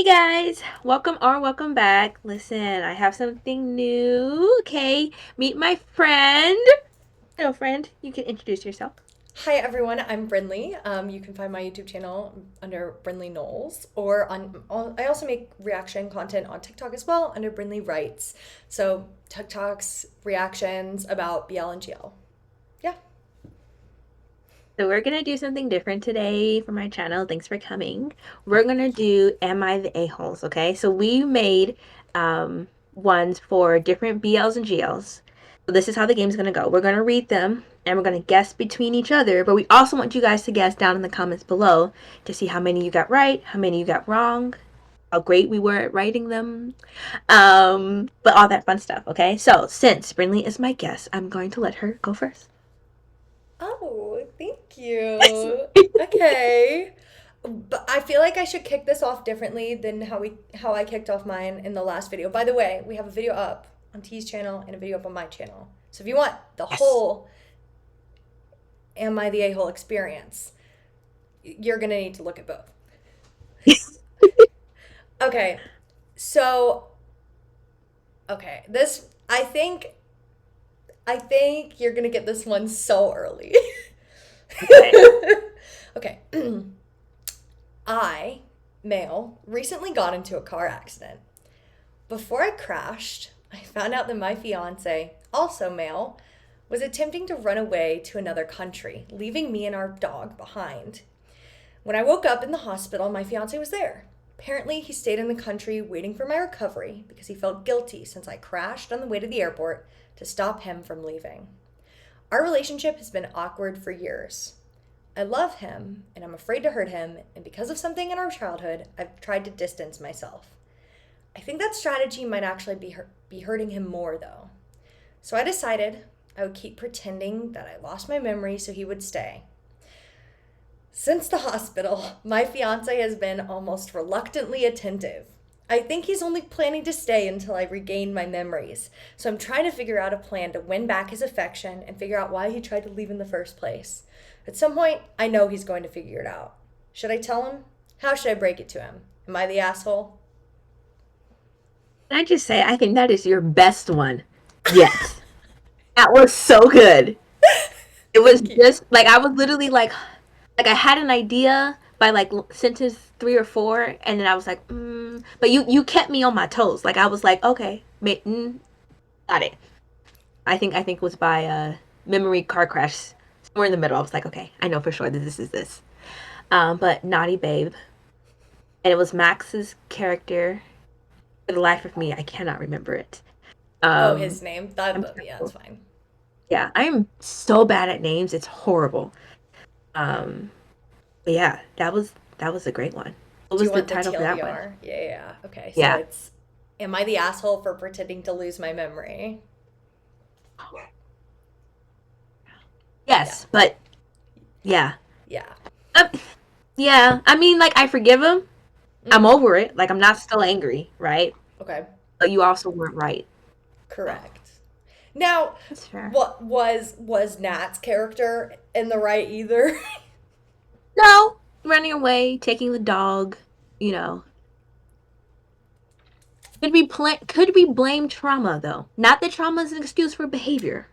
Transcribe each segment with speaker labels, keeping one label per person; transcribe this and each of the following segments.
Speaker 1: Hey guys, welcome back. Listen, I have something new. Okay, meet my friend. Hello, friend. You can introduce yourself.
Speaker 2: Hi everyone, I'm Brinley. You can find my YouTube channel under Brinley Knowles, or I also make reaction content on TikTok as well under Brinley Writes. So TikToks, reactions about BL and GL. Yeah.
Speaker 1: So we're gonna do something different today for my channel. Thanks for coming. We're gonna do Am I the A-holes? Okay, so we made ones for different BLs and GLs. So this is how the game's gonna go. We're gonna read them and we're gonna guess between each other, but we also want you guys to guess down in the comments below to see how many you got right, how many you got wrong, how great we were at writing them, but all that fun stuff. Okay, so since Brinley is my guest, I'm going to let her go first.
Speaker 2: Oh, thank you. Okay. But I feel like I should kick this off differently than how I kicked off mine in the last video. By the way, we have a video up on T's channel and a video up on my channel. So if you want the
Speaker 1: Yes.
Speaker 2: whole Am I the A-hole experience, you're gonna need to look at both. Okay, so this I think you're gonna get this one so early.
Speaker 1: Okay.
Speaker 2: Okay. I, male, recently got into a car accident. Before I crashed, I found out that my fiance, also male, was attempting to run away to another country, leaving me and our dog behind. When I woke up in the hospital, my fiance was there. Apparently, he stayed in the country waiting for my recovery because he felt guilty since I crashed on the way to the airport to stop him from leaving. Our relationship has been awkward for years. I love him and I'm afraid to hurt him, and because of something in our childhood, I've tried to distance myself. I think that strategy might actually be hurting him more though. So I decided I would keep pretending that I lost my memory so he would stay. Since the hospital, my fiance has been almost reluctantly attentive. I think he's only planning to stay until I regain my memories. So I'm trying to figure out a plan to win back his affection and figure out why he tried to leave in the first place. At some point, I know he's going to figure it out. Should I tell him? How should I break it to him? Am I the asshole?
Speaker 1: Can I just say, I think that is your best one yet. That was so good. It was
Speaker 2: Thank you.
Speaker 1: just like I was literally like I had an idea by like sentence 3 or 4, and then I was like, but you kept me on my toes. Like I was like, okay, got it. I think it was by memory car crash somewhere in the middle. I was like, okay, I know for sure that this is this. But Naughty Babe, and it was Max's character. For the life of me, I cannot remember it.
Speaker 2: Oh,
Speaker 1: Um,
Speaker 2: his name?
Speaker 1: I'm
Speaker 2: Yeah, that's
Speaker 1: terrible.
Speaker 2: fine.
Speaker 1: Yeah, I'm so bad at names. It's horrible. Um, but yeah, that was a great one. What
Speaker 2: Do you
Speaker 1: was the
Speaker 2: want the
Speaker 1: title for that one?
Speaker 2: TLDR? Yeah. Okay, so
Speaker 1: Yeah.
Speaker 2: it's Am I the asshole for pretending to lose my memory? Yeah.
Speaker 1: Yes, but yeah.
Speaker 2: Yeah.
Speaker 1: Um, yeah, I mean, like, I forgive him. I'm
Speaker 2: Mm-hmm.
Speaker 1: over it. Like, I'm not still angry, right?
Speaker 2: Okay.
Speaker 1: But you also weren't right. So,
Speaker 2: Correct. Now,
Speaker 1: that's fair.
Speaker 2: what was Nat's character in the right either?
Speaker 1: No, running away, taking the dog, you know. Could we blame trauma though? Not that trauma is an excuse for behavior,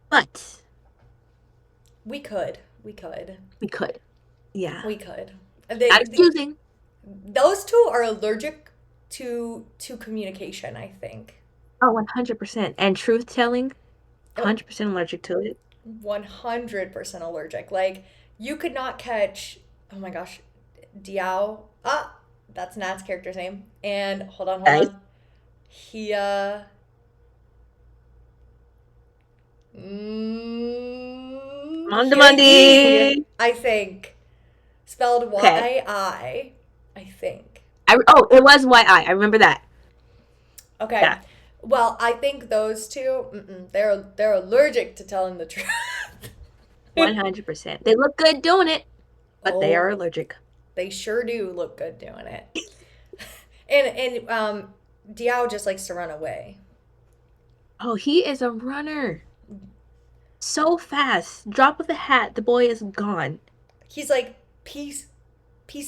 Speaker 1: but
Speaker 2: We could. We could.
Speaker 1: we could. Yeah.
Speaker 2: We could.
Speaker 1: Not
Speaker 2: They,
Speaker 1: excusing.
Speaker 2: those two are allergic to communication, I think.
Speaker 1: Oh, 100%. And truth telling,
Speaker 2: Oh,
Speaker 1: 100% allergic to it.
Speaker 2: 100% allergic. Like you could not catch, oh my gosh, Diao. Ah, that's Nat's character's name. And hold
Speaker 1: Right?
Speaker 2: on. He
Speaker 1: On the
Speaker 2: Hyegi,
Speaker 1: Monday.
Speaker 2: I think. Spelled
Speaker 1: Okay.
Speaker 2: Y-I think.
Speaker 1: Oh, it was YI. I remember that.
Speaker 2: Okay.
Speaker 1: Yeah.
Speaker 2: Well, I think those two, they're allergic to telling the truth.
Speaker 1: 100%. They look good doing it, but they are
Speaker 2: Oh,
Speaker 1: allergic.
Speaker 2: they sure do look good doing it. And Diao just likes to run away.
Speaker 1: Oh, he is a runner. So fast. Drop of the hat, the boy is gone.
Speaker 2: He's like, peace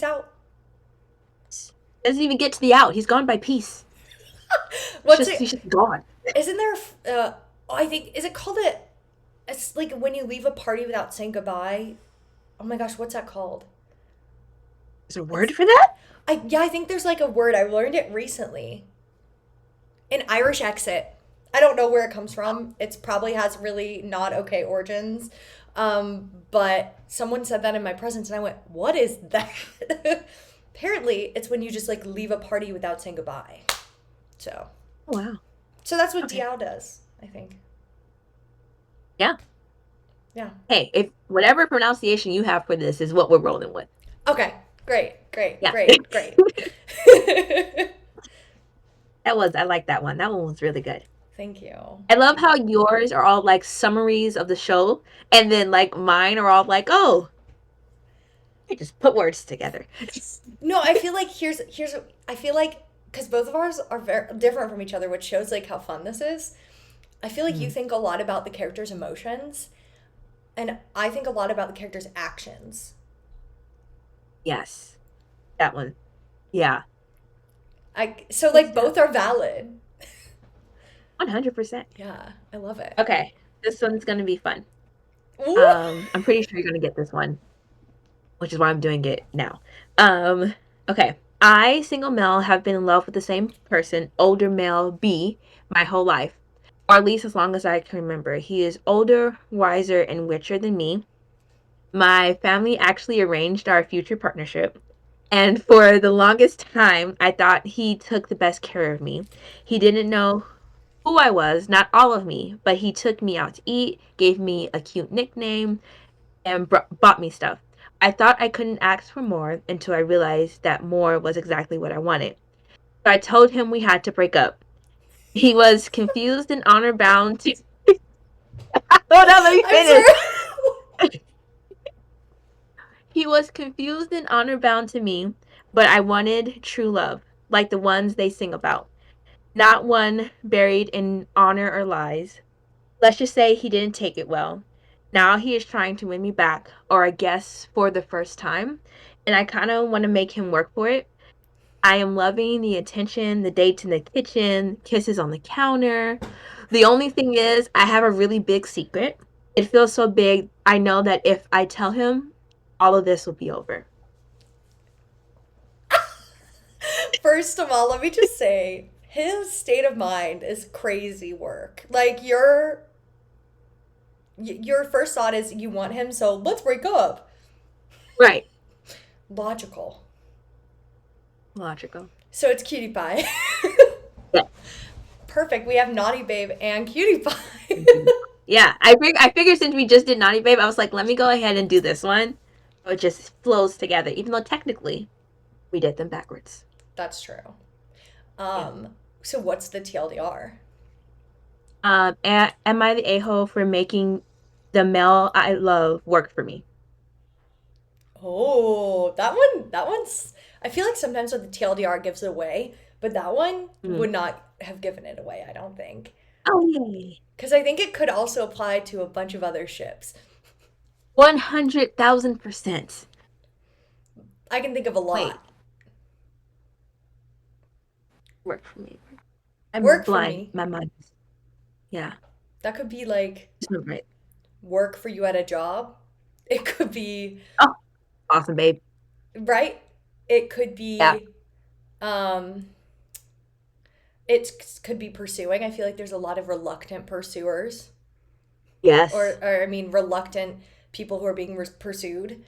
Speaker 2: out.
Speaker 1: Doesn't even get to the out. He's gone by peace.
Speaker 2: What's
Speaker 1: He's
Speaker 2: it?
Speaker 1: just gone.
Speaker 2: Isn't there? I think is it called it? It's like when you leave a party without saying goodbye. Oh my gosh, what's that called?
Speaker 1: There's a word
Speaker 2: It's
Speaker 1: for that?
Speaker 2: I think there's like a word. I learned it recently. An Irish exit. I don't know where it comes from. It's probably has really not okay origins. But someone said that in my presence, and I went, "What is that?" Apparently, it's when you just like leave a party without saying goodbye. So,
Speaker 1: Oh, wow.
Speaker 2: so that's what
Speaker 1: Okay.
Speaker 2: Diao does, I think.
Speaker 1: Yeah.
Speaker 2: Yeah.
Speaker 1: Hey, if whatever pronunciation you have for this is what we're rolling with.
Speaker 2: Okay. Great. Great.
Speaker 1: Yeah.
Speaker 2: Great. Great.
Speaker 1: I like that one. That one was really good.
Speaker 2: Thank you.
Speaker 1: I love how yours are all like summaries of the show, and then like mine are all like, oh, I just put words together.
Speaker 2: No, I feel like here's I feel like because both of ours are very different from each other, which shows like how fun this is. I feel like you
Speaker 1: Mm,
Speaker 2: think a lot about the character's emotions, and I think a lot about the character's actions.
Speaker 1: yes, that one. Yeah,
Speaker 2: I so
Speaker 1: good
Speaker 2: like
Speaker 1: stuff.
Speaker 2: both are valid.
Speaker 1: 100%.
Speaker 2: Yeah, I love it.
Speaker 1: Okay, this one's gonna be fun.
Speaker 2: Ooh.
Speaker 1: I'm pretty sure you're gonna get this one, which is why I'm doing it now. Um, okay. I, single male, have been in love with the same person, older male B, my whole life, or at least as long as I can remember. He is older, wiser, and richer than me. My family actually arranged our future partnership. And for the longest time, I thought he took the best care of me. He didn't know who I was, not all of me, but he took me out to eat, gave me a cute nickname, and bought me stuff. I thought I couldn't ask for more until I realized that more was exactly what I wanted. So I told him we had to break up. He was confused and honor bound to. Hold on, let me
Speaker 2: I'm
Speaker 1: finish.
Speaker 2: sorry.
Speaker 1: He was confused and honor bound to me, but I wanted true love, like the ones they sing about, not one buried in honor or lies. Let's just say he didn't take it well. Now he is trying to win me back, or I guess for the first time, and I kind of want to make him work for it. I am loving the attention, the dates in the kitchen, kisses on the counter. The only thing is, I have a really big secret. It feels so big. I know that if I tell him, all of this will be over.
Speaker 2: First of all, let me just say his state of mind is crazy work. Like your first thought is you want him, so let's break up.
Speaker 1: Right.
Speaker 2: Logical.
Speaker 1: Logical.
Speaker 2: So it's cutie pie.
Speaker 1: Yeah.
Speaker 2: Perfect. We have naughty babe and cutie pie.
Speaker 1: Yeah. I figured since we just did Naughty Babe, I was like, let me go ahead and do this one. So it just flows together, even though technically we did them backwards.
Speaker 2: That's true.
Speaker 1: Yeah.
Speaker 2: So what's the TLDR?
Speaker 1: Am I the a hole for making the male I love work for me?
Speaker 2: Oh, that one's I feel like sometimes with the TLDR gives it away, but that one
Speaker 1: Mm.
Speaker 2: would not have given it away, I don't think.
Speaker 1: Oh, yay.
Speaker 2: Because I think it could also apply to a bunch of other ships.
Speaker 1: 100,000%.
Speaker 2: I can think of a
Speaker 1: Wait,
Speaker 2: lot.
Speaker 1: work for me. I'm
Speaker 2: Work for
Speaker 1: blind.
Speaker 2: me.
Speaker 1: My mind. Yeah.
Speaker 2: That could be like
Speaker 1: It's not right.
Speaker 2: work for you at a job. It could be,
Speaker 1: Oh, awesome, babe.
Speaker 2: right? It could
Speaker 1: Yeah.
Speaker 2: be, um, it could be pursuing. I feel like there's a lot of reluctant pursuers,
Speaker 1: Yes.
Speaker 2: or I mean, reluctant people who are being pursued.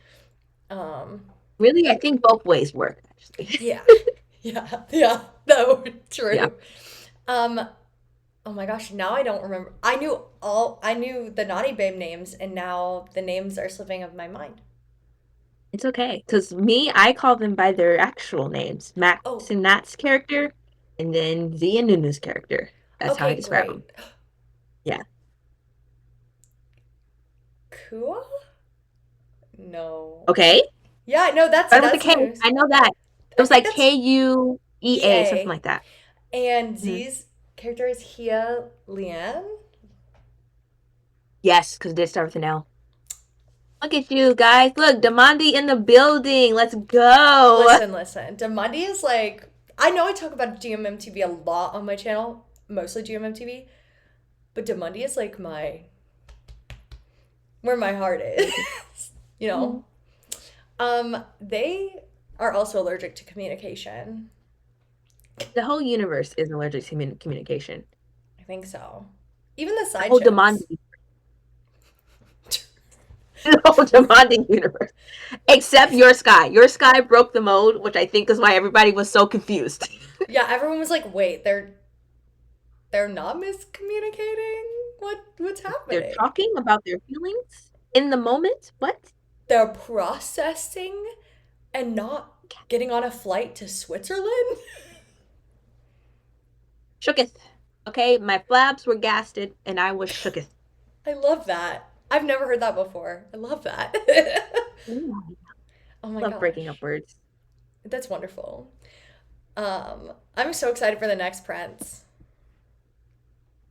Speaker 2: Um,
Speaker 1: Really, I think both ways work, actually.
Speaker 2: yeah, yeah, no,
Speaker 1: Yeah.
Speaker 2: true. Um, oh my gosh, now I don't remember. I knew the naughty babe names, and now the names are slipping of my mind.
Speaker 1: It's okay. Because me, I call them by their actual names. Max
Speaker 2: Oh,
Speaker 1: and Nat's character, and then Z and Nunu's character. That's how I
Speaker 2: okay,
Speaker 1: describe
Speaker 2: great.
Speaker 1: them. Yeah.
Speaker 2: Kua? No.
Speaker 1: Okay.
Speaker 2: Yeah, no,
Speaker 1: Start with a
Speaker 2: that's
Speaker 1: K.
Speaker 2: news.
Speaker 1: I know that. It
Speaker 2: I
Speaker 1: was
Speaker 2: think
Speaker 1: like
Speaker 2: that's
Speaker 1: Kuea, something
Speaker 2: EA.
Speaker 1: like that.
Speaker 2: And
Speaker 1: Hmm.
Speaker 2: Z's character is Hia Lian.
Speaker 1: Yes, because it did start with an L. Look at you guys. Look, Demandi in the building. Let's go.
Speaker 2: Listen. Demundi is like, I know I talk about GMMTV a lot on my channel, mostly GMMTV, but Demundi is like where my heart is, you know? They are also allergic to communication.
Speaker 1: The whole universe is allergic to communication.
Speaker 2: I think so. Even the
Speaker 1: The
Speaker 2: side
Speaker 1: whole
Speaker 2: shows.
Speaker 1: Demandi, the whole Demandi universe. Except your sky. Your sky broke the mode, which I think is why everybody was so confused.
Speaker 2: Yeah, everyone was like, "Wait, they're not miscommunicating? What's
Speaker 1: They're
Speaker 2: happening?"
Speaker 1: talking about their feelings in the moment. What?
Speaker 2: They're processing and not getting on a flight to Switzerland?
Speaker 1: Shooketh. Okay, my flabs were gasted and I was shooketh.
Speaker 2: I love that. I've never heard that before. I love that.
Speaker 1: Ooh,
Speaker 2: Oh my
Speaker 1: I love breaking up
Speaker 2: gosh.
Speaker 1: words.
Speaker 2: That's wonderful. I'm so excited for the next Prince.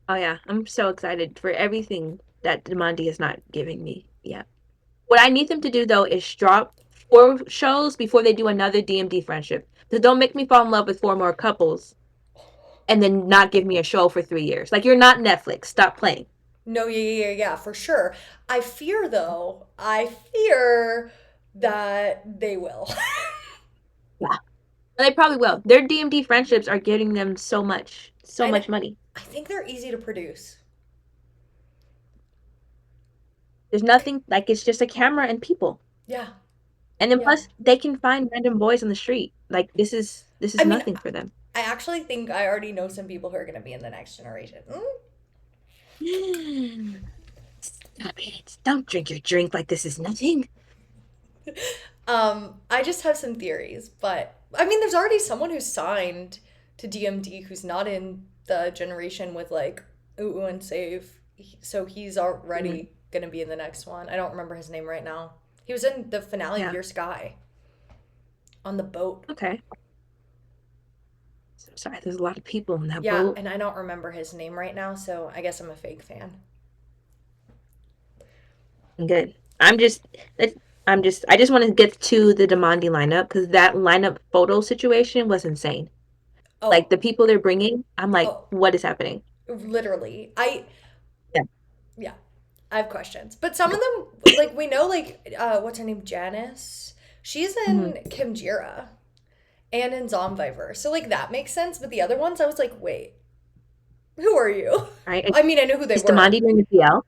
Speaker 1: Oh yeah, I'm so excited for everything that Demandi is not giving me. Yeah. What I need them to do though is drop 4 shows before they do another DMD friendship. So don't make me fall in love with 4 more couples and then not give me a show for 3 years. Like you're not Netflix. Stop playing.
Speaker 2: No, yeah, for sure. I fear that they will.
Speaker 1: Yeah. They probably will. Their DMD friendships are getting them so
Speaker 2: I know,
Speaker 1: much money.
Speaker 2: I think they're easy to produce.
Speaker 1: There's nothing like it's just a camera and people.
Speaker 2: Yeah,
Speaker 1: And then
Speaker 2: yeah.
Speaker 1: plus they can find random boys on the street. Like this
Speaker 2: I
Speaker 1: is
Speaker 2: mean,
Speaker 1: nothing for them.
Speaker 2: I actually think I already know some people who are going to be in the next generation.
Speaker 1: Stop it. Don't drink your drink like this is nothing.
Speaker 2: I just have some theories, but I mean, there's already someone who's signed to DMD who's not in the generation with like Ooh and Save, so he's
Speaker 1: Mhm.
Speaker 2: already gonna be in the next one. I don't remember his name right now. He was in the finale of
Speaker 1: Yeah.
Speaker 2: Your Sky on the boat.
Speaker 1: Okay. So sorry, there's a lot of people in that
Speaker 2: Yeah,
Speaker 1: boat.
Speaker 2: and I don't remember his name right now, so I guess I'm a fake fan.
Speaker 1: Good. I just want to get to the Demandi lineup because that lineup photo situation was insane. Like
Speaker 2: Oh,
Speaker 1: the people they're bringing, I'm like,
Speaker 2: oh,
Speaker 1: what is happening?
Speaker 2: literally.
Speaker 1: Yeah.
Speaker 2: Yeah, I have questions. But some of them, like, we know, like, what's her name? Janice. She's
Speaker 1: Mhm.
Speaker 2: in Kim Jira and in Zombievers. So, like, that makes sense. But the other ones, I was like, wait, who are you?
Speaker 1: Right?
Speaker 2: I mean, I knew who they
Speaker 1: Is
Speaker 2: were.
Speaker 1: Demandi doing a GL?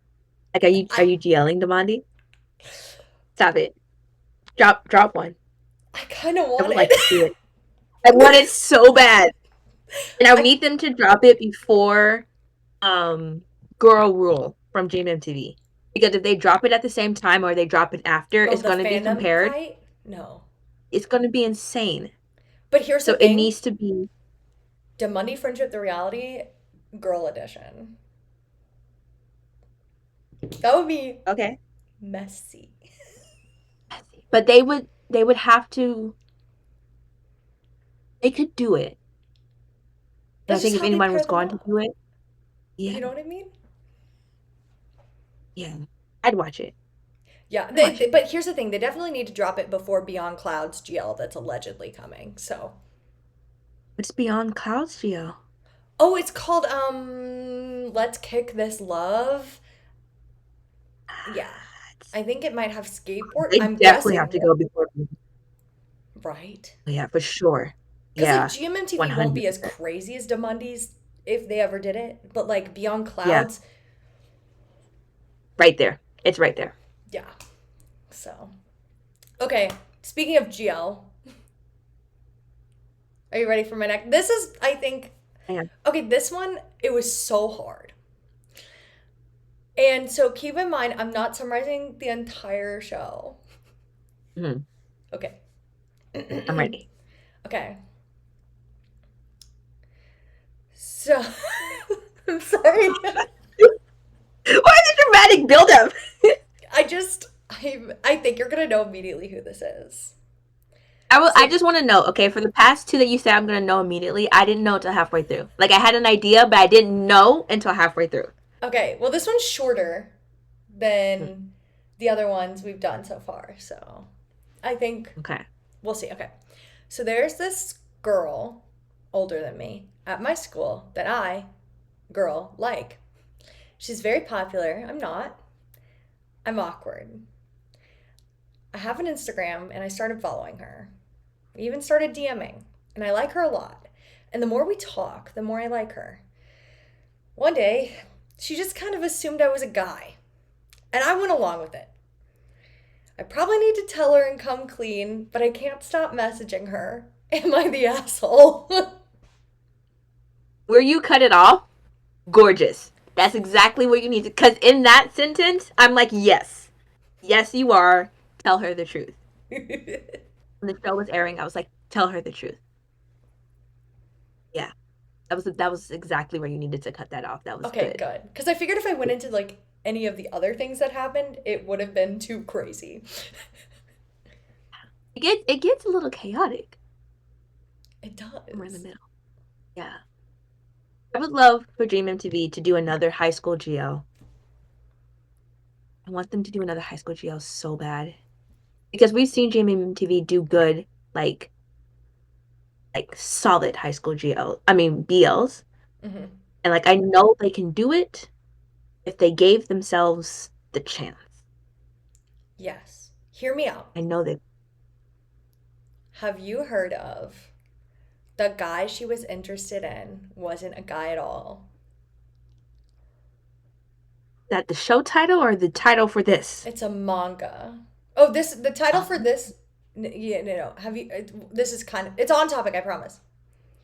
Speaker 1: Like, are
Speaker 2: I,
Speaker 1: you GLing Demandi? Stop it. Drop one.
Speaker 2: I kind of
Speaker 1: I
Speaker 2: want
Speaker 1: would like to see
Speaker 2: it.
Speaker 1: it. I want it so bad, and I
Speaker 2: I,
Speaker 1: need them to drop it before um Girl Rule from GMMTV. Because if they drop it at the same time or they drop it after,
Speaker 2: oh,
Speaker 1: it's
Speaker 2: the
Speaker 1: going to be
Speaker 2: fandom
Speaker 1: compared.
Speaker 2: fight? No.
Speaker 1: It's going to be insane.
Speaker 2: But here's the
Speaker 1: So it
Speaker 2: thing
Speaker 1: needs to be
Speaker 2: Demundi Friendship the Reality, Girl Edition. That would be
Speaker 1: okay.
Speaker 2: messy.
Speaker 1: But they would have to they could do it. And I
Speaker 2: That's just
Speaker 1: think if
Speaker 2: how they
Speaker 1: anyone
Speaker 2: pair
Speaker 1: was
Speaker 2: them
Speaker 1: going to
Speaker 2: up.
Speaker 1: do it,
Speaker 2: You
Speaker 1: yeah,
Speaker 2: know what I mean?
Speaker 1: yeah. I'd watch it.
Speaker 2: Yeah,
Speaker 1: I'd watch it.
Speaker 2: but here's the thing: they definitely need to drop it before Beyond Clouds GL that's allegedly coming. So,
Speaker 1: What's beyond Clouds, Geo?
Speaker 2: oh, it's called Let's Kick This Love. Yeah, I think it might have skateboard.
Speaker 1: They
Speaker 2: I'm
Speaker 1: definitely have
Speaker 2: guessing,
Speaker 1: to go before.
Speaker 2: right?
Speaker 1: Yeah, for sure.
Speaker 2: Because like
Speaker 1: Yeah,
Speaker 2: GMMTV won't be as
Speaker 1: 100%.
Speaker 2: crazy as Demundi's if they ever did it, but like Beyond
Speaker 1: Yeah,
Speaker 2: Clouds,
Speaker 1: right there. It's right there.
Speaker 2: yeah. So, okay. Speaking of GL, are you ready for my next? This is, I think,
Speaker 1: Yeah.
Speaker 2: okay. This one it was so hard. And so keep in mind, I'm not summarizing the entire show.
Speaker 1: Mhm.
Speaker 2: Okay.
Speaker 1: I'm ready.
Speaker 2: Okay. So, I'm sorry.
Speaker 1: Why is it dramatic buildup?
Speaker 2: I think you're gonna know immediately who this is.
Speaker 1: I
Speaker 2: So,
Speaker 1: just want to know, okay, for the past 2 that you said I'm gonna know immediately, I didn't know until halfway through. Like I had an idea, but I didn't know until halfway through.
Speaker 2: okay, well, this one's shorter
Speaker 1: Hmm.
Speaker 2: than the other ones we've done so far. So I think
Speaker 1: Okay.
Speaker 2: we'll see. Okay. So there's this girl older than me at my school that I, girl, like. She's very popular. I'm not. I'm awkward. I have an Instagram and I started following her. We even started DMing, and I like her a lot. And the more we talk, the more I like her. One day, she just kind of assumed I was a guy, and I went along with it. I probably need to tell her and come clean, but I can't stop messaging her. Am I the asshole?
Speaker 1: Where you cut it off, gorgeous. That's exactly what you need to. Because in that sentence, I'm like, yes. Yes, you are. Tell her the truth. When the show was airing, I was like, tell her the truth. Yeah. That was exactly where you needed to cut that off. That was
Speaker 2: Okay,
Speaker 1: good.
Speaker 2: good. Because I figured if I went into like any of the other things that happened, it would have been too crazy.
Speaker 1: It gets a little chaotic
Speaker 2: It
Speaker 1: somewhere in the
Speaker 2: does.
Speaker 1: middle. Yeah. I would love for Dream MTV to do another high school GL. I want them to do another high school GL so bad. Because we've seen Dream MTV do good, like solid high school GL. I mean BLs.
Speaker 2: Hmm.
Speaker 1: And like I know they can do it if they gave themselves the chance.
Speaker 2: Yes. Hear me out.
Speaker 1: I know that
Speaker 2: Have you heard of the guy she was interested in wasn't a guy at all?
Speaker 1: that the show title or the title for this.
Speaker 2: It's a manga. Oh, the title for
Speaker 1: Um,
Speaker 2: this. Yeah, no. Have you? This is kind of. It's on topic. I promise.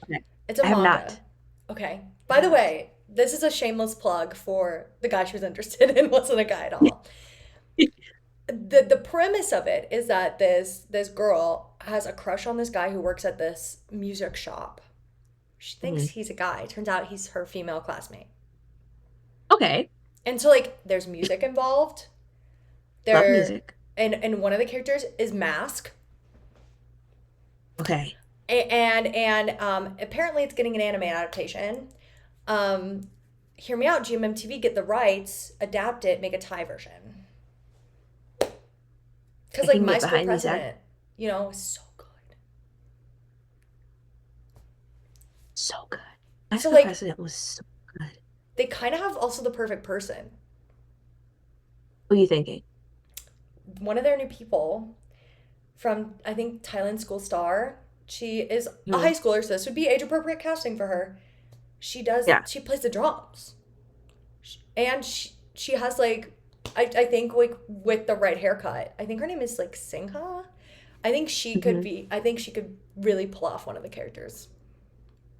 Speaker 1: okay.
Speaker 2: It's a
Speaker 1: I have
Speaker 2: manga.
Speaker 1: not.
Speaker 2: Okay.
Speaker 1: I
Speaker 2: By
Speaker 1: have
Speaker 2: the
Speaker 1: not.
Speaker 2: way, this is a shameless plug for the guy she was interested in wasn't a guy at all. The premise of it is that this girl has a crush on this guy who works at this music shop. She thinks
Speaker 1: Mhm.
Speaker 2: he's a guy. Turns out he's her female classmate.
Speaker 1: Okay.
Speaker 2: And so like there's music involved.
Speaker 1: Love
Speaker 2: There
Speaker 1: music.
Speaker 2: and one of the characters is Mask.
Speaker 1: Okay.
Speaker 2: And apparently it's getting an anime adaptation. Um, Hear me out, GMMTV, get the rights, adapt it, make a Thai version. Because
Speaker 1: I
Speaker 2: like
Speaker 1: can
Speaker 2: My
Speaker 1: get
Speaker 2: School
Speaker 1: behind these
Speaker 2: President, is so good.
Speaker 1: so good. High
Speaker 2: So
Speaker 1: School
Speaker 2: like
Speaker 1: President was so good.
Speaker 2: they kind of have also the perfect person.
Speaker 1: What are you thinking?
Speaker 2: One of their new people from I think Thailand School Star. She is a
Speaker 1: Hmm.
Speaker 2: high schooler, so this would be age appropriate casting for her.
Speaker 1: Yeah.
Speaker 2: She plays the drums. And she has like I think like with the right haircut. I think her name is like Singha.
Speaker 1: Hmm.
Speaker 2: I think she could really pull off one of the characters.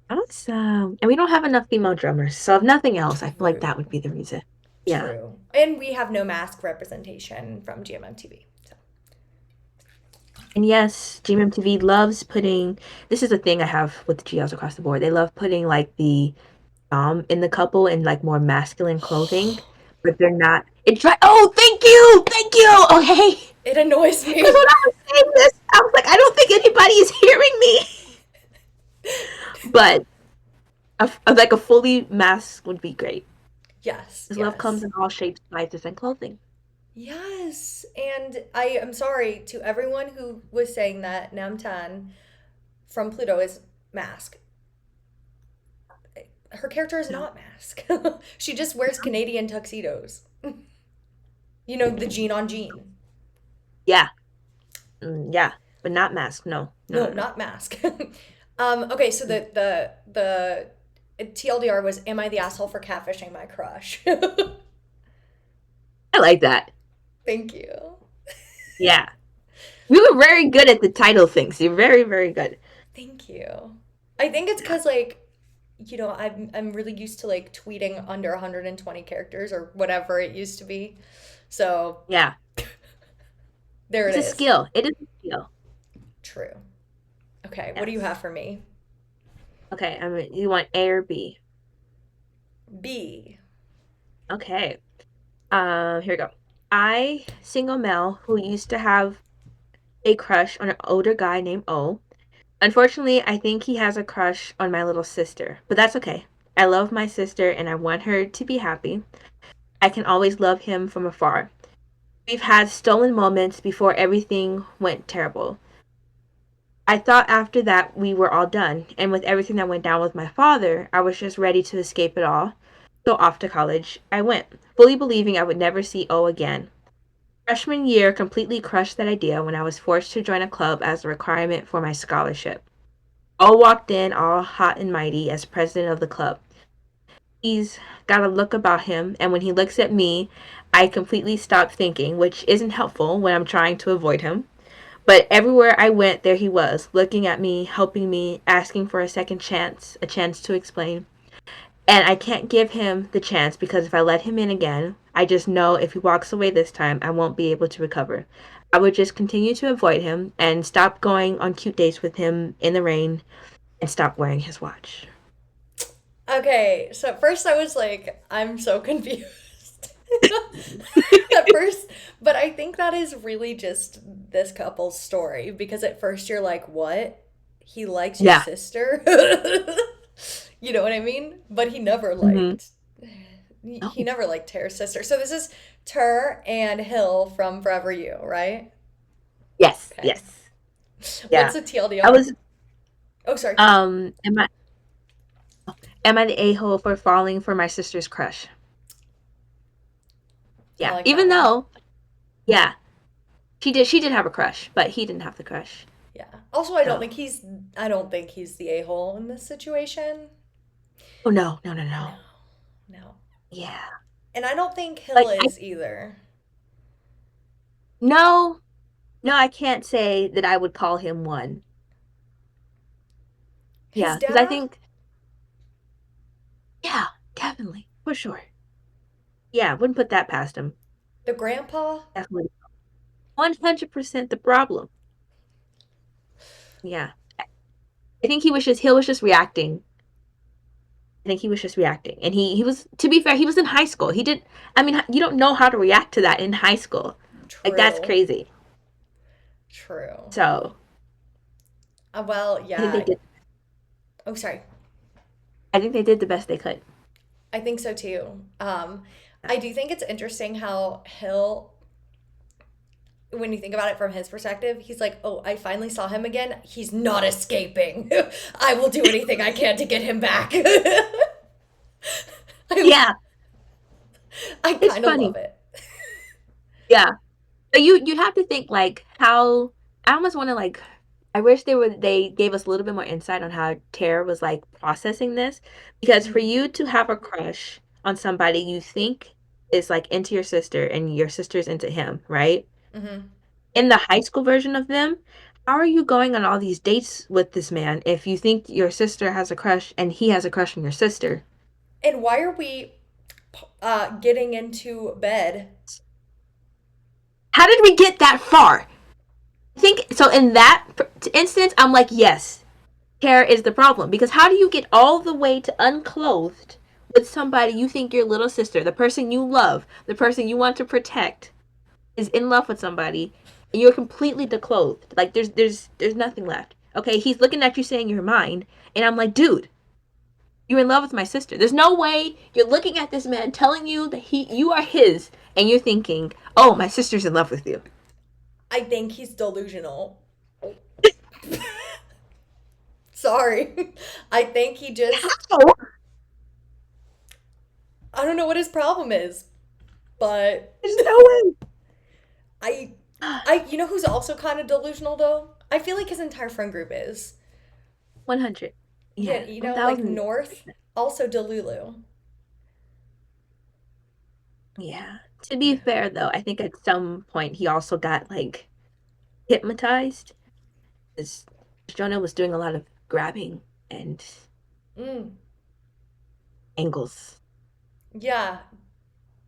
Speaker 1: Awesome. And we don't have enough female drummers, so if nothing else, I feel like that would
Speaker 2: True.
Speaker 1: be the reason. Yeah.
Speaker 2: True. And we have no mask representation from GMMTV. So
Speaker 1: And yes, GMMTV loves putting. This is a thing I have with GLs across the board. They love putting like the in the couple in like more masculine clothing, but they're not. Oh, thank you. Okay,
Speaker 2: it annoys
Speaker 1: because
Speaker 2: me.
Speaker 1: when I was saying this, I was like, I don't think anybody is hearing me. But like a fully mask would be great.
Speaker 2: Yes,
Speaker 1: Because love comes
Speaker 2: yes.
Speaker 1: in all shapes, sizes, and clothing.
Speaker 2: Yes. And I am sorry to everyone who was saying that Namtan from Pluto is mask. Her character is
Speaker 1: No,
Speaker 2: not mask. She just wears Canadian tuxedos. The jean on jean.
Speaker 1: yeah, yeah, but not mask. No, no,
Speaker 2: No,
Speaker 1: no, no.
Speaker 2: not mask. Okay, so the TLDR was, am I the asshole for catfishing my crush?
Speaker 1: I like that.
Speaker 2: Thank you.
Speaker 1: Yeah, we were very good at the title things. You're very, very good.
Speaker 2: Thank you. I think it's
Speaker 1: Yeah,
Speaker 2: because like, I'm really used to like tweeting under 120 characters or whatever it used to be. So
Speaker 1: yeah.
Speaker 2: there it
Speaker 1: It's a
Speaker 2: is.
Speaker 1: skill. It is a skill.
Speaker 2: True. Okay, what do you
Speaker 1: Yes.
Speaker 2: have for me?
Speaker 1: Okay. I mean, you want A or B?
Speaker 2: B.
Speaker 1: Okay. Here we go. I, single male who used to have a crush on an older guy named O. Unfortunately, I think he has a crush on my little sister, but that's okay. I love my sister and I want her to be happy. I can always love him from afar. We've had stolen moments before everything went terrible. I thought after that we were all done, and with everything that went down with my father, I was just ready to escape it all. So off to college I went, fully believing I would never see O again. Freshman year completely crushed that idea when I was forced to join a club as a requirement for my scholarship. O walked in all hot and mighty as president of the club. He's got a look about him, and when he looks at me, I completely stop thinking, which isn't helpful when I'm trying to avoid him. But everywhere I went, there he was, looking at me, helping me, asking for a second chance, a chance to explain. And I can't give him the chance because if I let him in again, I just know if he walks away this time, I won't be able to recover. I would just continue to avoid him and stop going on cute dates with him in the rain and stop wearing his watch.
Speaker 2: Okay, so at first I was like, I'm so confused. At first, but I think that is really just this couple's story because at first you're like, what? He likes your
Speaker 1: Yeah.
Speaker 2: sister? You know what I mean? But
Speaker 1: Mm-hmm.
Speaker 2: he
Speaker 1: Oh,
Speaker 2: never liked Tara's sister. So this is Tur and Hill from Forever You, right?
Speaker 1: yes,
Speaker 2: Okay.
Speaker 1: yes.
Speaker 2: What's
Speaker 1: Yeah.
Speaker 2: the
Speaker 1: I
Speaker 2: TLDR?
Speaker 1: was
Speaker 2: Oh, sorry.
Speaker 1: um am I am I the a-hole for falling for my sister's crush?
Speaker 2: I
Speaker 1: Yeah.
Speaker 2: like that
Speaker 1: Even
Speaker 2: one.
Speaker 1: though, yeah, she did have a crush, but he didn't have the crush.
Speaker 2: Yeah. Also,
Speaker 1: So,
Speaker 2: I don't think he's the a-hole in this situation.
Speaker 1: oh no, no, no,
Speaker 2: No.
Speaker 1: no.
Speaker 2: No.
Speaker 1: Yeah.
Speaker 2: And I don't think
Speaker 1: Like
Speaker 2: Hill
Speaker 1: I
Speaker 2: is either.
Speaker 1: no, no, I can't say that I would call him one.
Speaker 2: His
Speaker 1: Yeah, because I
Speaker 2: dad,
Speaker 1: think, yeah, definitely, for sure. Yeah, wouldn't put that past him.
Speaker 2: the grandpa,
Speaker 1: Definitely. 100% the problem. Yeah. I think he was just reacting. I think he was just reacting. And he was, to be fair, he was in high school. He did, I mean, you don't know how to react to that in high school. Like, that's
Speaker 2: true.
Speaker 1: crazy.
Speaker 2: True.
Speaker 1: So,
Speaker 2: Well,
Speaker 1: I think they
Speaker 2: yeah.
Speaker 1: did,
Speaker 2: Oh, sorry.
Speaker 1: I think they did the best they could.
Speaker 2: I think so too. I do think it's interesting how Hill, when you think about it from his perspective, he's like, oh, I finally saw him again. He's not escaping. I will do anything I can to get him back. I,
Speaker 1: Yeah,
Speaker 2: I
Speaker 1: it's
Speaker 2: kind of love
Speaker 1: funny.
Speaker 2: it.
Speaker 1: Yeah. But you have to think like how I almost want to like I wish they gave us a little bit more insight on how Tara was like processing this because for
Speaker 2: Mm-hmm.
Speaker 1: you to have a crush on somebody you think is like into your sister and your sister's into him, right?
Speaker 2: Mm-hmm.
Speaker 1: In the high school version of them, how are you going on all these dates with this man if you think your sister has a crush and he has a crush on your sister?
Speaker 2: And why are we getting into bed?
Speaker 1: How did we get that far? I think so in that instance I'm like, yes, hair is the problem because how do you get all the way to unclothed with somebody you think your little sister, the person you love, the person you want to protect, is in love with somebody, and you're completely declothed? Like there's nothing left. Okay, he's looking at you saying you're mine, and I'm like, dude, you're in love with my sister. There's no way you're looking at this man telling you that you are his, and you're thinking, oh, my sister's in love with you.
Speaker 2: I think he's delusional. Sorry. I think he just,
Speaker 1: Oh,
Speaker 2: I don't know what his problem is, but
Speaker 1: there's no way.
Speaker 2: I, you know who's also kind of delusional though? I feel like his entire friend group is.
Speaker 1: 100.
Speaker 2: Yeah,
Speaker 1: Yeah,
Speaker 2: you know, like
Speaker 1: 1000.
Speaker 2: North, also Delulu.
Speaker 1: Yeah. To be
Speaker 2: Yeah.
Speaker 1: fair, though, I think at some point he also got like hypnotized because Jonah was doing a lot of grabbing and
Speaker 2: Mm.
Speaker 1: angles.
Speaker 2: Yeah.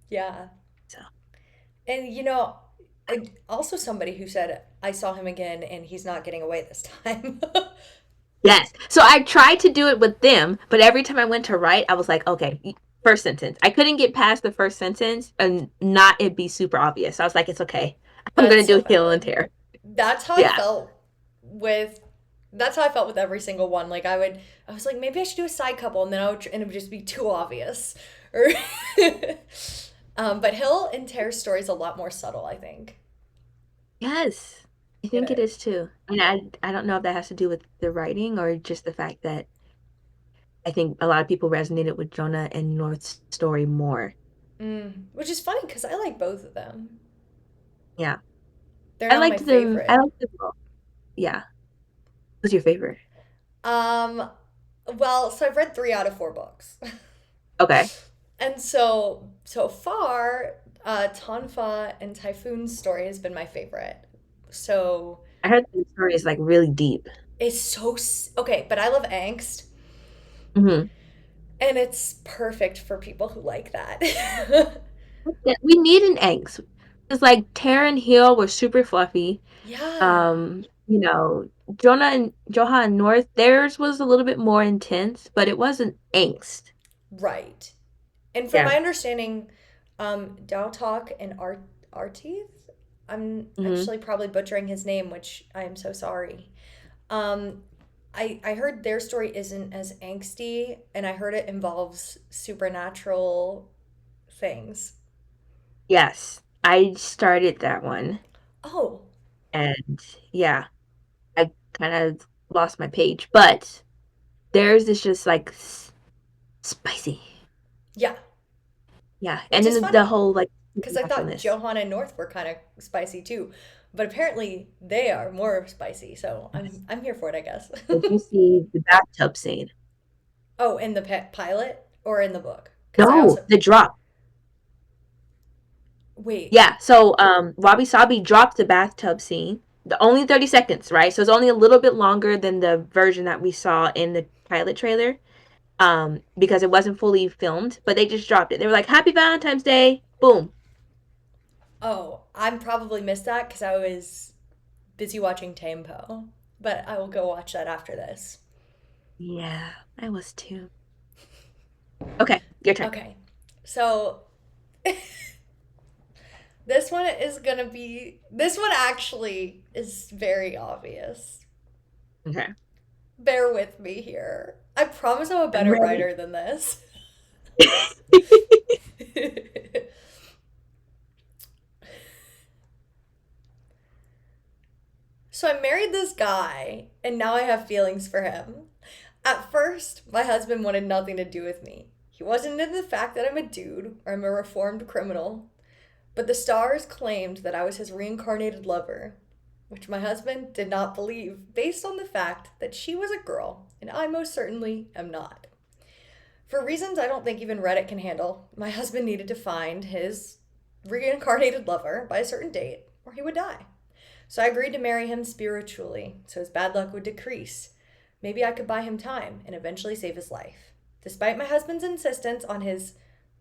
Speaker 2: Yeah.
Speaker 1: So,
Speaker 2: And you know, also somebody who said, I saw him again and he's not getting away this time.
Speaker 1: yes. So I tried to do it with them, but every time I went to write, I was like, okay, first sentence. I couldn't get past the first sentence and not it be super obvious. So I was like, it's okay. I'm
Speaker 2: That's
Speaker 1: going to
Speaker 2: so
Speaker 1: do heel and
Speaker 2: valid.
Speaker 1: tear.
Speaker 2: That's how I
Speaker 1: Yeah.
Speaker 2: felt with that's how I felt with every single one. Like I was like maybe I should do a side couple and then and it would just be too obvious. Or But Hill and Ter's story is a lot more subtle, I think.
Speaker 1: Yes, I
Speaker 2: It
Speaker 1: think it is
Speaker 2: is.
Speaker 1: too. And I don't know if that has to do with the writing or just the fact that I think a lot of people resonated with Jonah and North's story more.
Speaker 2: Which is funny because I like both of them.
Speaker 1: Yeah.
Speaker 2: They're
Speaker 1: I
Speaker 2: not my
Speaker 1: liked them. I
Speaker 2: favorite.
Speaker 1: liked them both. Yeah. Who's your favorite?
Speaker 2: Um, well, so I've read 3 out of 4 books.
Speaker 1: Okay.
Speaker 2: And so far, Tonfa and Typhoon's story has been my favorite. So
Speaker 1: I heard the story is like really deep.
Speaker 2: it's okay, but I love angst,
Speaker 1: Hmm.
Speaker 2: and it's perfect for people who like that.
Speaker 1: Yeah, we need an angst. It's like Tara and Hill were super fluffy.
Speaker 2: Yeah,
Speaker 1: You know, Jonah and Johan and North, theirs was a little bit more intense, but it wasn't angst.
Speaker 2: right. And from
Speaker 1: Yeah.
Speaker 2: my understanding, Dowtalk and Arteeth, I'm
Speaker 1: Hmm.
Speaker 2: actually probably butchering his name, which I am so sorry. Um, I heard their story isn't as angsty, and I heard it involves supernatural things.
Speaker 1: Yes. I started that one.
Speaker 2: Oh,
Speaker 1: And yeah, I kind of lost my page, but theirs is just like spicy.
Speaker 2: yeah,
Speaker 1: Yeah. And
Speaker 2: which is
Speaker 1: then the
Speaker 2: funny
Speaker 1: whole like
Speaker 2: because I thought
Speaker 1: supernaturalness.
Speaker 2: Johanna and North were kind of spicy too, but apparently they are more spicy. So
Speaker 1: Yes.
Speaker 2: I'm here for it, I guess.
Speaker 1: Did you see the bathtub scene?
Speaker 2: Oh, in the pilot or in the book? Because I
Speaker 1: No,
Speaker 2: also
Speaker 1: the drop.
Speaker 2: wait.
Speaker 1: Yeah, so Wabi Sabi dropped the bathtub scene. The only 30 seconds, right? So it's only a little bit longer than the version that we saw in the pilot trailer. Because it wasn't fully filmed, but they just dropped it. They were like, Happy Valentine's Day. Boom.
Speaker 2: Oh, I'm probably missed that because I was busy watching Tampo, but I will go watch that after this.
Speaker 1: Yeah, I was too. Okay, your turn.
Speaker 2: Okay, so this one is gonna be. This one actually is very obvious.
Speaker 1: Okay.
Speaker 2: Bear with me here. I promise I'm a
Speaker 1: I'm
Speaker 2: better
Speaker 1: ready.
Speaker 2: writer than this. So I married this guy, and now I have feelings for him. At first, my husband wanted nothing to do with me. He wasn't into the fact that I'm a dude or I'm a reformed criminal, but the stars claimed that I was his reincarnated lover, which my husband did not believe based on the fact that she was a girl, and I most certainly am not. For reasons I don't think even Reddit can handle, my husband needed to find his reincarnated lover by a certain date or he would die. So I agreed to marry him spiritually so his bad luck would decrease. Maybe I could buy him time and eventually save his life. Despite my husband's insistence on his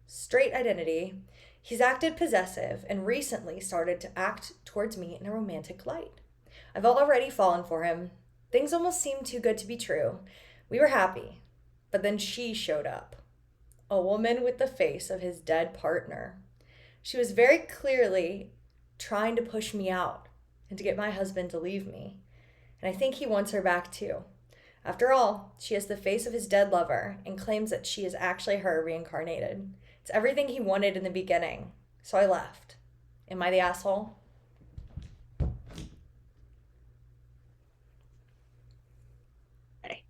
Speaker 2: straight identity, he's acted possessive and recently started to act towards me in a romantic light. I've already fallen for him. Things almost seemed too good to be true. We were happy, but then she showed up. A woman with the face of his dead partner. She was very clearly trying to push me out and to get my husband to leave me. And I think he wants her back too. After all, she has the face of his dead lover and claims that she is actually her reincarnated. It's everything he wanted in the beginning. So I left. Am I the asshole?
Speaker 1: Okay.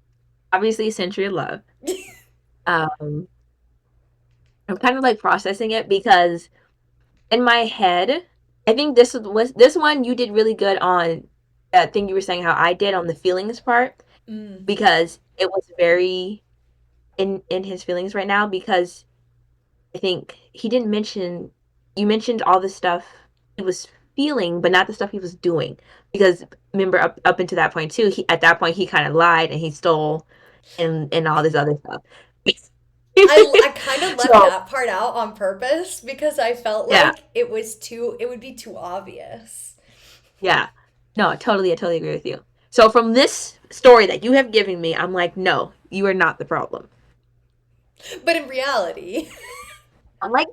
Speaker 1: Obviously, Century of Love. Um, I'm kind of like processing it because in my head, I think this one you did really good on that thing you were saying how I did on the feelings part
Speaker 2: Mm.
Speaker 1: because it was very in his feelings right now because I think he didn't mention you mentioned all the stuff he was feeling, but not the stuff he was doing. Because remember up until that point too, he at that point he kind of lied and he stole and all this other stuff.
Speaker 2: I kind of left
Speaker 1: So
Speaker 2: that part out on purpose because I felt
Speaker 1: yeah,
Speaker 2: like it would be too obvious.
Speaker 1: yeah. No, I totally agree with you. So from this story that you have given me, I'm like, no, you are not the problem.
Speaker 2: But in reality,
Speaker 1: I'm like,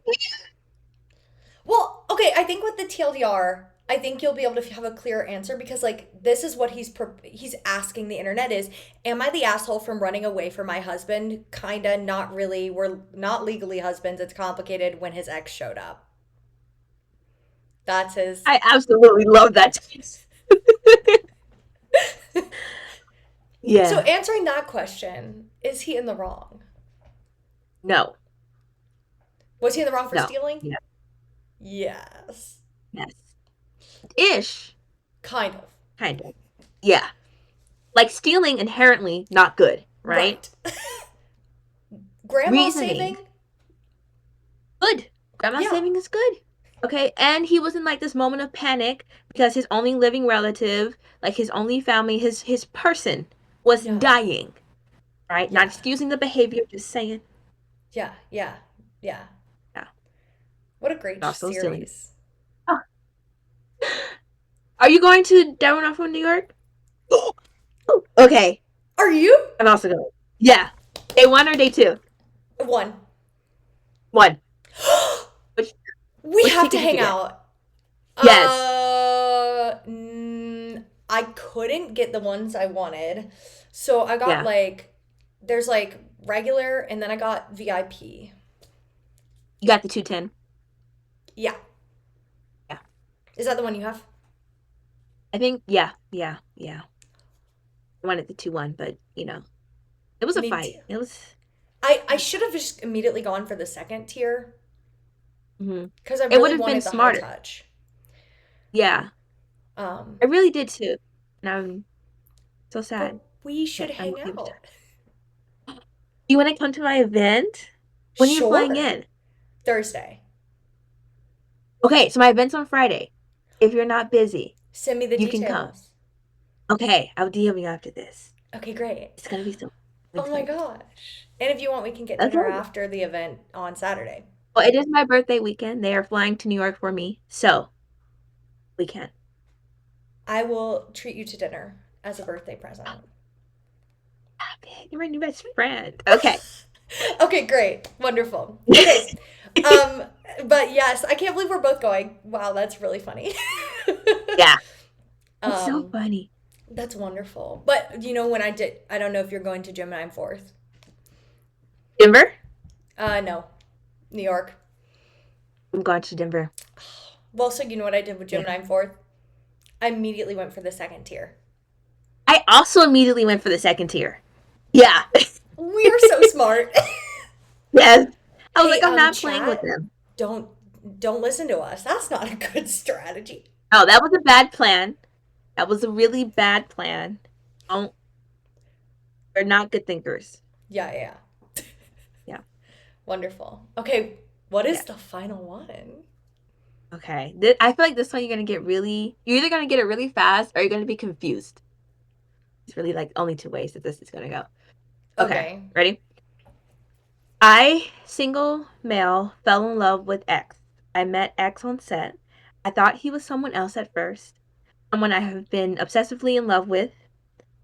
Speaker 2: well, okay, I think with the TLDR, I think you'll be able to have a clear answer because like this is what he's asking the internet is, am I the asshole from running away from my husband? Kinda, not really. We're not legally husbands. It's complicated when his ex showed up. That's his.
Speaker 1: I absolutely love that.
Speaker 2: So
Speaker 1: Yeah.
Speaker 2: answering that question, is he in the wrong?
Speaker 1: No.
Speaker 2: Was he in the wrong for
Speaker 1: No.
Speaker 2: stealing?
Speaker 1: Yeah.
Speaker 2: Yes.
Speaker 1: Yes. Ish.
Speaker 2: Kind of.
Speaker 1: Kind of. Yeah. Like stealing inherently not good, right?
Speaker 2: Right. Grandma
Speaker 1: Reasoning
Speaker 2: saving?
Speaker 1: good. Grandma
Speaker 2: Yeah.
Speaker 1: saving is good. Okay, and he was in like this moment of panic because his only living relative, like his only family, his person was
Speaker 2: Yeah.
Speaker 1: dying. Right? Not
Speaker 2: Yeah.
Speaker 1: excusing the behavior, just saying.
Speaker 2: Yeah. Yeah. Yeah.
Speaker 1: Yeah.
Speaker 2: What a great
Speaker 1: Also stealing.
Speaker 2: series.
Speaker 1: Oh. Are you going to Denver from New York? Okay.
Speaker 2: Are you?
Speaker 1: I'm also going. Yeah. Day one or day two?
Speaker 2: One.
Speaker 1: One. Which
Speaker 2: We
Speaker 1: which
Speaker 2: have to
Speaker 1: ticket did you
Speaker 2: hang
Speaker 1: get?
Speaker 2: out.
Speaker 1: Yes.
Speaker 2: I couldn't get the ones I wanted. So I got
Speaker 1: Yeah.
Speaker 2: like, there's like regular and then I got VIP.
Speaker 1: You got the 210.
Speaker 2: Yeah.
Speaker 1: Yeah.
Speaker 2: Is that the one you have?
Speaker 1: I think yeah, yeah, yeah. I wanted the 2-1, but it was a
Speaker 2: Me
Speaker 1: fight.
Speaker 2: too.
Speaker 1: It was
Speaker 2: I should have just immediately gone for the second tier
Speaker 1: mhm.
Speaker 2: because I
Speaker 1: It would
Speaker 2: really
Speaker 1: have been
Speaker 2: wanted the high
Speaker 1: smarter.
Speaker 2: touch.
Speaker 1: Yeah.
Speaker 2: Um,
Speaker 1: I really did too. And I'm so
Speaker 2: but
Speaker 1: sad
Speaker 2: we should
Speaker 1: that I'm
Speaker 2: hang
Speaker 1: able to.
Speaker 2: out.
Speaker 1: You want to come to my event? When are you flying
Speaker 2: Sure.
Speaker 1: in?
Speaker 2: Thursday.
Speaker 1: Okay, so my event's on Friday. If you're not busy,
Speaker 2: Send me the
Speaker 1: you can come.
Speaker 2: details.
Speaker 1: Okay, I'll DM you after this.
Speaker 2: Okay, great.
Speaker 1: It's gonna be so
Speaker 2: Oh my
Speaker 1: exciting.
Speaker 2: gosh. And if you want, we can get dinner
Speaker 1: Okay.
Speaker 2: after the event on Saturday.
Speaker 1: Well, it is my birthday weekend. They are flying to New York for me, so we can.
Speaker 2: I will treat you to dinner as a birthday present.
Speaker 1: Stop it. You're my new best friend. Okay.
Speaker 2: Okay, great. Wonderful. Okay. Um, but yes, I can't believe we're both going. Wow, that's really funny.
Speaker 1: Yeah. It's so
Speaker 2: um,
Speaker 1: funny.
Speaker 2: that's wonderful. But when I don't know if you're going to Gemini 4th.
Speaker 1: Denver?
Speaker 2: No, New York.
Speaker 1: I'm going to Denver.
Speaker 2: Well, so you know what I did with
Speaker 1: Yeah.
Speaker 2: Gemini 4th? I immediately went for the second tier.
Speaker 1: I also immediately went for the second tier. Yeah.
Speaker 2: We are so smart.
Speaker 1: Yes. I was
Speaker 2: Hey,
Speaker 1: like, I'm not playing with
Speaker 2: chat,
Speaker 1: them.
Speaker 2: don't don't listen to us. That's not a good strategy.
Speaker 1: Oh, that was a bad plan. That was a really bad plan. Don't. They're not good thinkers.
Speaker 2: Yeah, yeah.
Speaker 1: Yeah.
Speaker 2: Wonderful. Okay, what
Speaker 1: Yeah.
Speaker 2: is the final one?
Speaker 1: Okay. I feel like this one you're gonna get really. You're either gonna get it really fast or you're gonna be confused. It's really like only two ways that this is gonna go. Okay.
Speaker 2: Okay.
Speaker 1: Ready? I, single male, fell in love with X. I met X on set. I thought he was someone else at first, someone I have been obsessively in love with.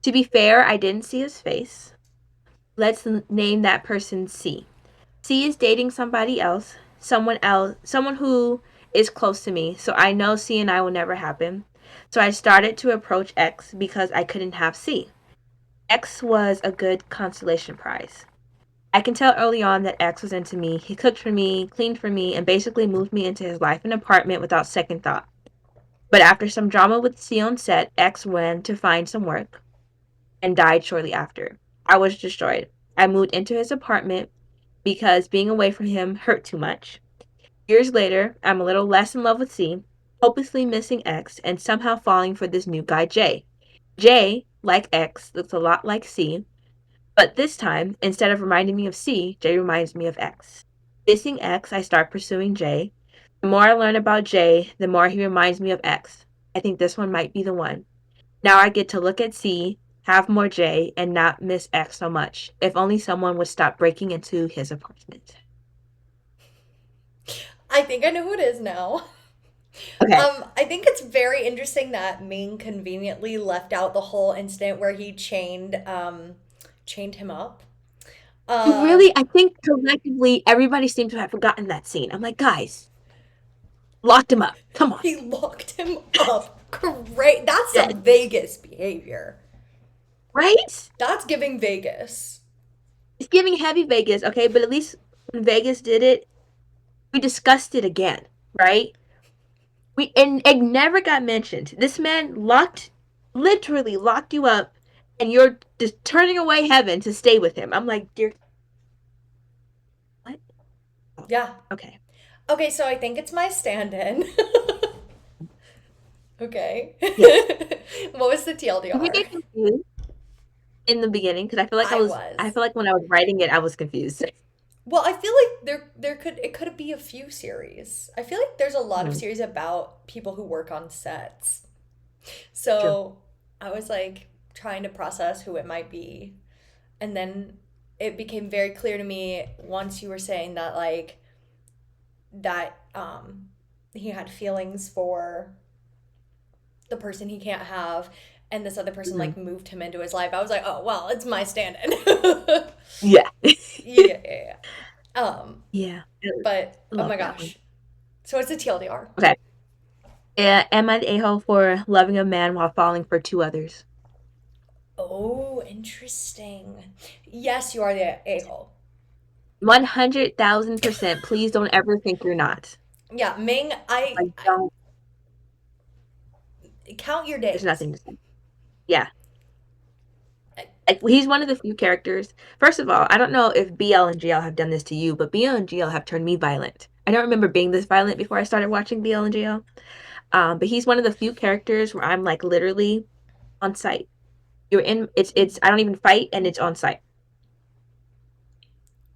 Speaker 1: To be fair, I didn't see his face. Let's name that person C. C is dating somebody else, someone who is close to me, so I know C and I will never happen. So I started to approach X because I couldn't have C. X was a good consolation prize. I can tell early on that X was into me. He cooked for me, cleaned for me, and basically moved me into his life and apartment without second thought. But after some drama with C on set, X went to find some work and died shortly after. I was destroyed. I moved into his apartment because being away from him hurt too much. Years later, I'm a little less in love with C, hopelessly missing X, and somehow falling for this new guy, J. J, like X, looks a lot like C, but this time, instead of reminding me of C, J reminds me of X. Missing X, I start pursuing J. The more I learn about J, the more he reminds me of X. I think this one might be the one. Now I get to look at C, have more J, and not miss X so much. If only someone would stop breaking into his apartment.
Speaker 2: I think I know who it is now.
Speaker 1: Okay.
Speaker 2: I think it's very interesting that Ming conveniently left out the whole incident where he chained him up.
Speaker 1: Really, I think collectively everybody seems to have forgotten that scene. I'm like, guys, Locked him up. Come on.
Speaker 2: He locked him up. Great. That's
Speaker 1: Yeah.
Speaker 2: some Vegas behavior.
Speaker 1: Right?
Speaker 2: That's giving Vegas.
Speaker 1: It's giving heavy Vegas, okay? But at least when Vegas did it, we discussed it again, right? And it never got mentioned. This man literally locked you up, and you're just turning away heaven to stay with him. I'm like, dear, what? Oh,
Speaker 2: Yeah.
Speaker 1: okay.
Speaker 2: Okay, so I think it's my stand-in. Okay.
Speaker 1: Yes.
Speaker 2: What was the
Speaker 1: Did you
Speaker 2: TLDR?
Speaker 1: get confused in the beginning? Because
Speaker 2: I
Speaker 1: I
Speaker 2: was.
Speaker 1: feel like when I was writing it, I was confused.
Speaker 2: Well, I feel like there could be a few series. I feel like there's a lot of
Speaker 1: Mhm.
Speaker 2: series about people who work on sets.
Speaker 1: True.
Speaker 2: So I was like trying to process who it might be. And then it became very clear to me once you were saying that like that he had feelings for the person he can't have and this other person
Speaker 1: Mhm.
Speaker 2: like moved him into his life. I was like, "Oh, well, it's my stand-in." Yeah,
Speaker 1: Yeah.
Speaker 2: yeah, yeah.
Speaker 1: Yeah.
Speaker 2: But
Speaker 1: I
Speaker 2: oh
Speaker 1: love
Speaker 2: my
Speaker 1: that one.
Speaker 2: gosh. So it's a TLDR.
Speaker 1: Okay. Am I the a-hole for loving a man while falling for two others?
Speaker 2: Oh, interesting. Yes, you are the a-hole.
Speaker 1: 100,000%. Please don't ever think you're not.
Speaker 2: Yeah, Ming,
Speaker 1: Like, don't,
Speaker 2: I count your
Speaker 1: there's
Speaker 2: days.
Speaker 1: nothing to say. Yeah. Like, he's one of the few characters. First of all, I don't know if BL and GL have done this to you, but BL and GL have turned me violent. I don't remember being this violent before I started watching BL and GL. But he's one of the few characters where I'm like literally on site. You're in, I don't even fight and it's on site.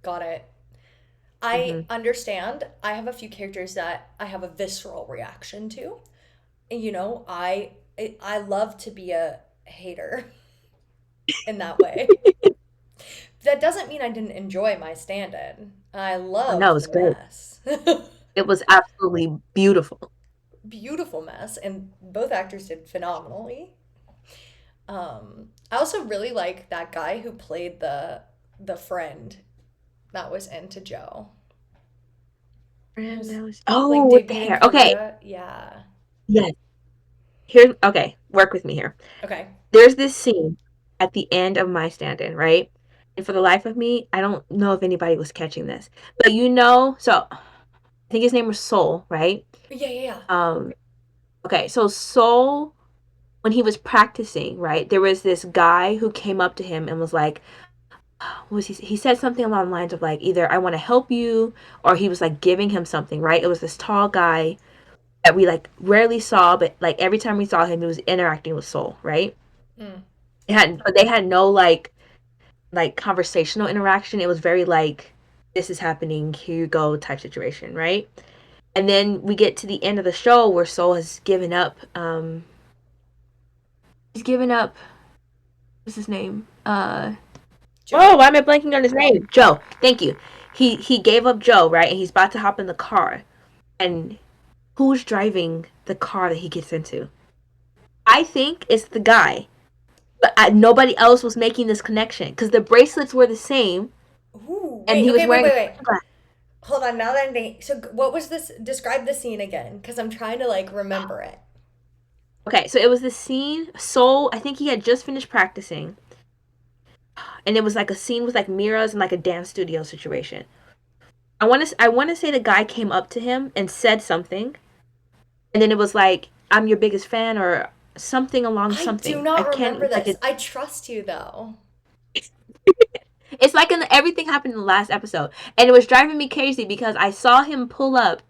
Speaker 2: Got it. I
Speaker 1: Hmm.
Speaker 2: understand. I have a few characters that I have a visceral reaction to. And, you know, I love to be a hater in that way. That doesn't mean I didn't enjoy my stand-in. I
Speaker 1: Oh, no,
Speaker 2: loved
Speaker 1: it's
Speaker 2: the
Speaker 1: great.
Speaker 2: mess.
Speaker 1: It was absolutely beautiful.
Speaker 2: Beautiful mess, and both actors did phenomenally. I also really like that guy who played the friend that was into Joe. Who's like
Speaker 1: Oh, with the
Speaker 2: debuted in
Speaker 1: hair. Okay.
Speaker 2: Korea. Yeah.
Speaker 1: Yes. Here, okay. Work with me here.
Speaker 2: Okay.
Speaker 1: There's this scene at the end of my stand-in, right? And for the life of me, I don't know if anybody was catching this. But so I think his name was Soul, right?
Speaker 2: Yeah, yeah, yeah.
Speaker 1: Um, okay, so Soul, when he was practicing, right, there was this guy who came up to him and was like, was he said something along the lines of like either I want to help you or he was like giving him something, right? It was this tall guy that we like rarely saw, but like every time we saw him, he was interacting with Soul, right?
Speaker 2: Mm.
Speaker 1: But they had no like conversational interaction. It was very like this is happening, here you go type situation, right? And then we get to the end of the show where Soul has given up. He's given up. What's his name? Oh,
Speaker 2: Joe.
Speaker 1: why am I blanking on his name? Joe. Thank you. He gave up Joe, right? And he's about to hop in the car. And who's driving the car that he gets into? I think it's the guy, but nobody else was making this connection because the bracelets were the same,
Speaker 2: Ooh,
Speaker 1: and
Speaker 2: wait,
Speaker 1: he was
Speaker 2: okay, wait,
Speaker 1: wearing
Speaker 2: wait,
Speaker 1: the
Speaker 2: wait.
Speaker 1: sunglasses.
Speaker 2: Hold on, now that I'm thinking, so what was this? Describe the scene again, because I'm trying to like remember it.
Speaker 1: Okay, so it was the scene. Soul, I think he had just finished practicing, and it was like a scene with like mirrors and like a dance studio situation. I want to say the guy came up to him and said something, and then it was like I'm your biggest fan or something along
Speaker 2: I do
Speaker 1: something. I
Speaker 2: not remember
Speaker 1: can't like
Speaker 2: this. I trust you though.
Speaker 1: it's like everything happened in the last episode, and it was driving me crazy because I saw him pull up,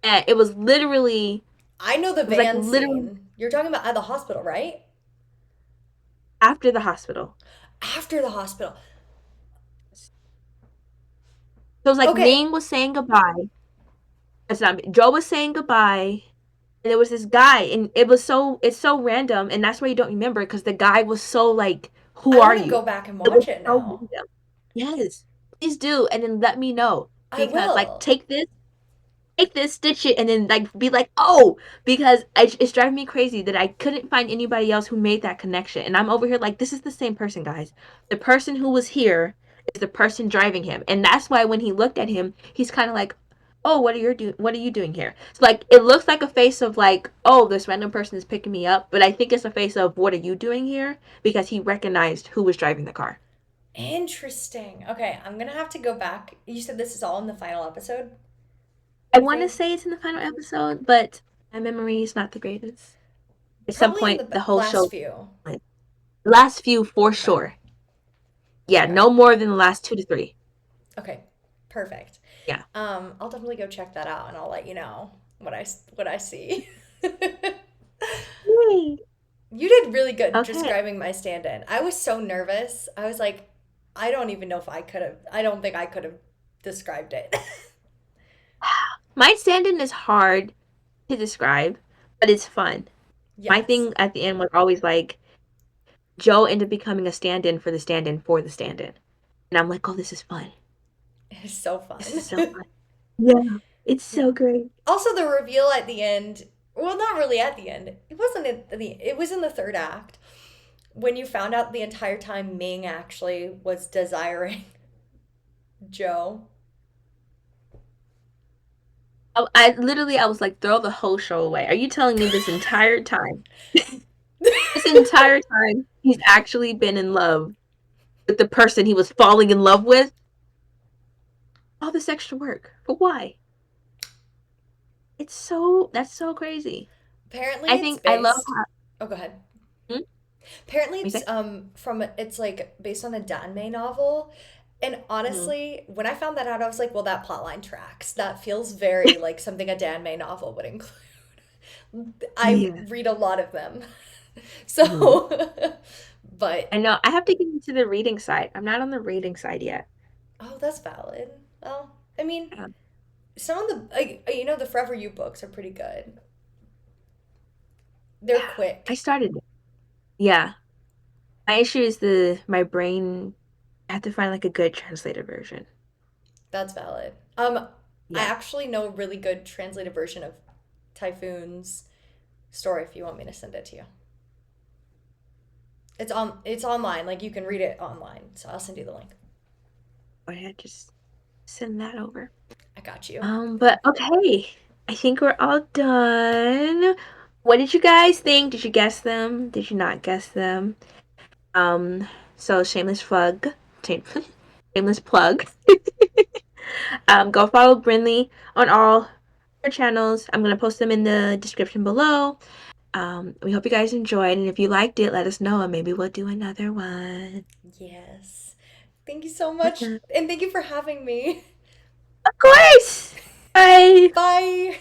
Speaker 1: and
Speaker 2: I know the
Speaker 1: it was like
Speaker 2: van
Speaker 1: literally
Speaker 2: scene. You're talking about at the hospital, right?
Speaker 1: after the hospital.
Speaker 2: After the hospital.
Speaker 1: So it was like
Speaker 2: Okay,
Speaker 1: Ming was saying goodbye. It's not Joe was saying goodbye, and there was this guy, and it's so random, and that's why you don't remember because the guy was so like, who
Speaker 2: I
Speaker 1: are
Speaker 2: want to go
Speaker 1: you?
Speaker 2: back and
Speaker 1: It was
Speaker 2: watch it
Speaker 1: so
Speaker 2: now.
Speaker 1: random. Yes, please do, and then let me know
Speaker 2: I
Speaker 1: because like
Speaker 2: will.
Speaker 1: take this, stitch it, and then like be like, oh, because it's driving me crazy that I couldn't find anybody else who made that connection, and I'm over here like, this is the same person, guys. The person who was here is the person driving him, and that's why when he looked at him, he's kind of like, oh, what are you doing here? So like it looks like a face of like, oh, this random person is picking me up, but I think it's a face of what are you doing here? Because he recognized who was driving the car.
Speaker 2: Interesting. Okay, I'm gonna have to go back. You said this is all in the final episode,
Speaker 1: I
Speaker 2: you
Speaker 1: want to
Speaker 2: think?
Speaker 1: say it's in the final episode, but my memory is not the greatest. At some
Speaker 2: Probably in
Speaker 1: point,
Speaker 2: the
Speaker 1: the whole
Speaker 2: last
Speaker 1: show,
Speaker 2: few.
Speaker 1: like, last few for
Speaker 2: Okay.
Speaker 1: sure. Yeah,
Speaker 2: Okay.
Speaker 1: no more than the last 2 to 3.
Speaker 2: Okay. Perfect.
Speaker 1: Yeah.
Speaker 2: I'll definitely go check that out and I'll let you know what I see.
Speaker 1: Yay.
Speaker 2: You did really good
Speaker 1: Okay.
Speaker 2: describing my stand-in. I was so nervous. I was like, I don't even know if I could have, I don't think I could have described it.
Speaker 1: My stand-in is hard to describe, but it's fun. My
Speaker 2: Yes.
Speaker 1: thing at the end was always like Joe ended up becoming a stand-in for the stand-in for the stand-in. And I'm like, oh, this is fun.
Speaker 2: It is so
Speaker 1: This
Speaker 2: fun.
Speaker 1: is so fun. Yeah. It's
Speaker 2: Yeah.
Speaker 1: so great.
Speaker 2: Also, the reveal at the end, well, not really at the end. It wasn't at the, it was in the third act when you found out the entire time Ming actually was desiring Joe.
Speaker 1: I literally I was like, throw the whole show away. Are you telling me this entire time? This entire time he's actually been in love with the person he was falling in love with? All this extra work. But why? It's so that's so crazy.
Speaker 2: Apparently,
Speaker 1: I
Speaker 2: it's
Speaker 1: think I love
Speaker 2: based.
Speaker 1: how
Speaker 2: Oh, go ahead.
Speaker 1: hmm?
Speaker 2: Apparently,
Speaker 1: You
Speaker 2: it's
Speaker 1: say?
Speaker 2: from it's like based on a Danmei novel. And
Speaker 1: Hmm.
Speaker 2: honestly, when I found that out, I was like, well, that plotline tracks. That feels very like something a Danmei novel would include. I
Speaker 1: Yeah.
Speaker 2: read a lot of them.
Speaker 1: Mhm.
Speaker 2: So, but
Speaker 1: I know. I have to get into the reading side. I'm not on the reading side yet.
Speaker 2: oh, that's valid. Well, I mean,
Speaker 1: Um,
Speaker 2: some of the the Forever You books are pretty good. They're
Speaker 1: yeah. I
Speaker 2: quick.
Speaker 1: started it. Yeah. My issue is the my brain. I have to find like a good translated version.
Speaker 2: That's valid. I
Speaker 1: Yeah.
Speaker 2: actually know a really good translated version of Typhoon's story if you want me to send it to you. It's online, like you can read it online. So I'll send you the link.
Speaker 1: Go ahead, just send that over.
Speaker 2: I got you.
Speaker 1: But okay. I think we're all done. What did you guys think? Did you guess them? Did you not guess them? Um, so shameless plug. Shame- Shameless plug. Go follow Brinley on all her channels. I'm gonna post them in the description below. We hope you guys enjoyed, and if you liked it, let us know, and maybe we'll do another one.
Speaker 2: Yes. Thank you so much.
Speaker 1: Awesome.
Speaker 2: And thank you for having me.
Speaker 1: Of course. Bye.
Speaker 2: Bye.